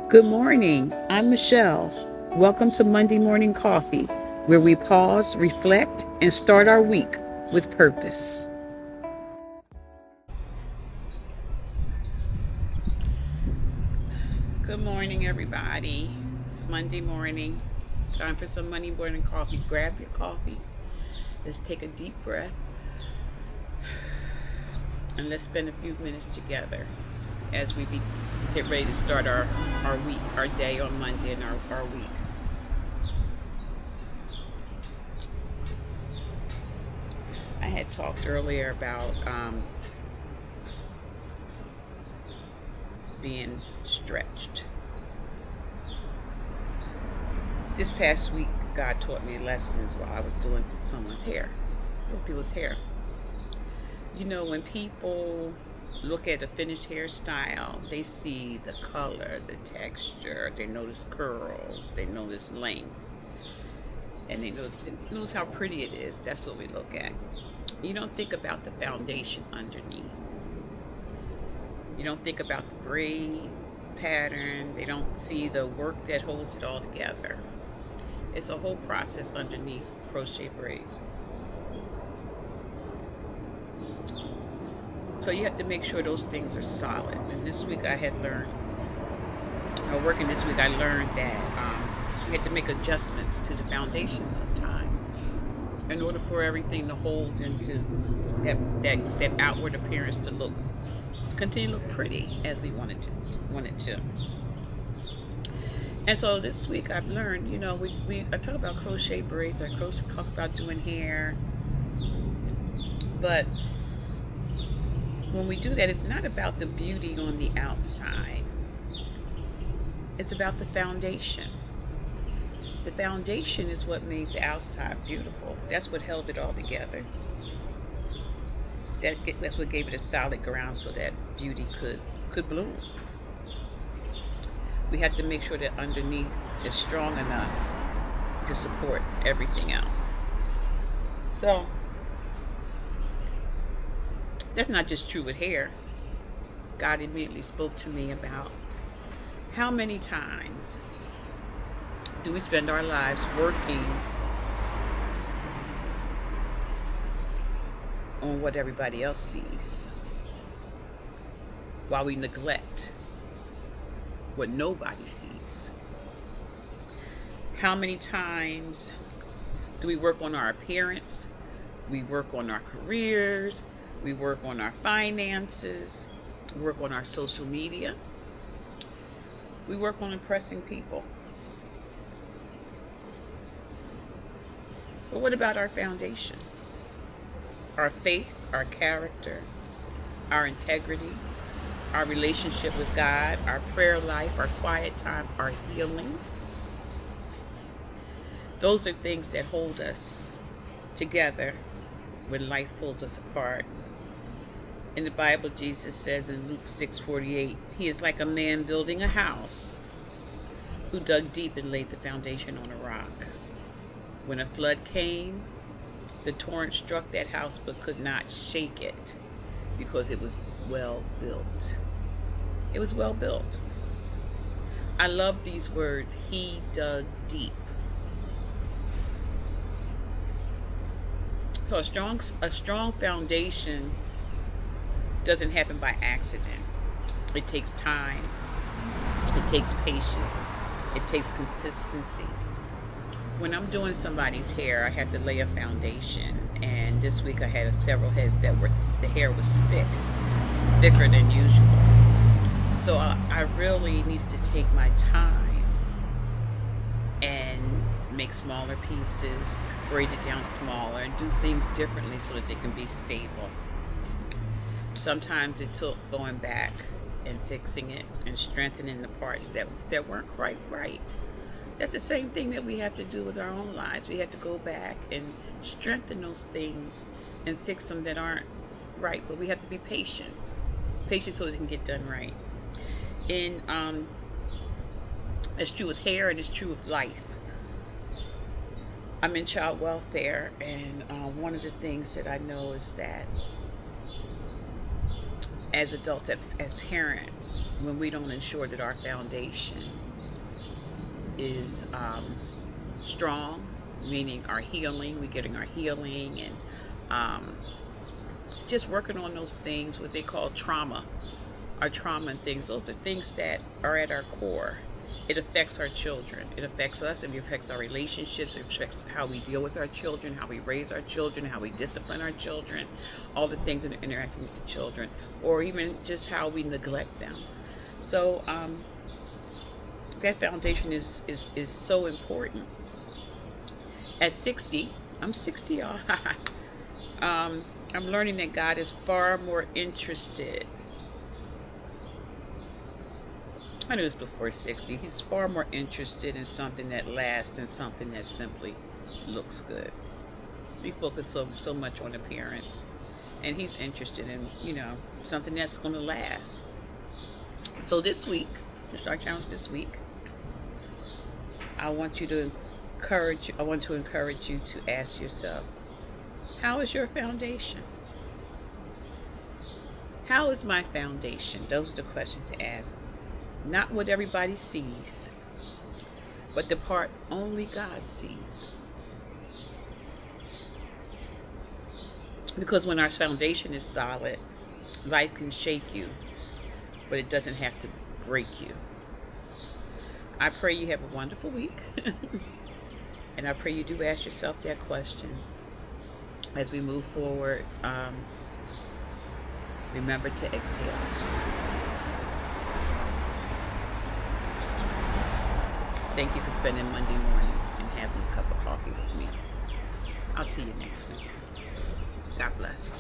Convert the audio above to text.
Good morning. I'm Michelle. Welcome to Monday Morning Coffee, where we pause, reflect, and start our week with purpose. Good morning, everybody. It's Monday morning. Time for some Monday morning coffee. Grab your coffee. Let's take a deep breath and let's spend a few minutes together as get ready to start our week, our day on Monday, and our week. I had talked earlier about being stretched. This past week, God taught me lessons while I was doing people's hair. You know, when people look at a finished hairstyle, they see the color, the texture, they notice curls, they notice length, and they notice how pretty it is. That's what we look at. You don't think about the foundation underneath. You don't think about the braid pattern. They don't see the work that holds it all together. It's a whole process underneath crochet braids. So you have to make sure those things are solid. And this week I had learned, working this week, I learned that you had to make adjustments to the foundation sometime in order for everything to hold into that outward appearance to continue to look pretty as we want it to. And so this week I've learned, I talk about crochet braids, I talk about doing hair, but when we do that, it's not about the beauty on the outside. It's about the foundation. The foundation is what made the outside beautiful. That's what held it all together. That's what gave it a solid ground so that beauty could bloom. We have to make sure that underneath is strong enough to support everything else. So that's not just true with hair. God immediately spoke to me about how many times do we spend our lives working on what everybody else sees while we neglect what nobody sees. How many times do we work on our appearance? We work on our careers. We work on our finances. We work on our social media. We work on impressing people. But what about our foundation? Our faith, our character, our integrity, our relationship with God, our prayer life, our quiet time, our healing. Those are things that hold us together when life pulls us apart. In the Bible, Jesus says in Luke 6:48, he is like a man building a house who dug deep and laid the foundation on a rock. When a flood came, the torrent struck that house but could not shake it because it was well built. It was well built. I love these words. He dug deep. So a strong foundation doesn't happen by accident. It takes time. It takes patience. It takes consistency. When I'm doing somebody's hair, I have to lay a foundation. And this week I had several heads the hair was thicker than usual. So I really needed to take my time and make smaller pieces, braid it down smaller, and do things differently so that they can be stable. Sometimes it took going back and fixing it and strengthening the parts that weren't quite right. That's the same thing that we have to do with our own lives. We have to go back and strengthen those things and fix them that aren't right. But we have to be patient so they can get done right. And it's true with hair and it's true with life. I'm in child welfare, and one of the things that I know is that as adults, as parents, when we don't ensure that our foundation is strong, meaning our healing, we're getting our healing, and just working on those things, what they call trauma, our trauma and things. Those are things that are at our core. It affects our children. It affects us, and it affects our relationships. It affects how we deal with our children, how we raise our children, how we discipline our children, all the things that are interacting with the children, or even just how we neglect them. So that foundation is so important. At 60, I'm 60, y'all. I'm learning that God is far more interested. I knew this before 60. He's far more interested in something that lasts than something that simply looks good. We focus so much on appearance, and he's interested in, something that's going to last. So this week, our challenge this week, I want to encourage you to ask yourself, how is your foundation? How is my foundation? Those are the questions to ask. Not what everybody sees, but the part only God sees. Because when our foundation is solid, life can shake you, but it doesn't have to break you. I pray you have a wonderful week. And I pray you do ask yourself that question as we move forward. Remember to exhale. Thank you for spending Monday morning and having a cup of coffee with me. I'll see you next week. God bless.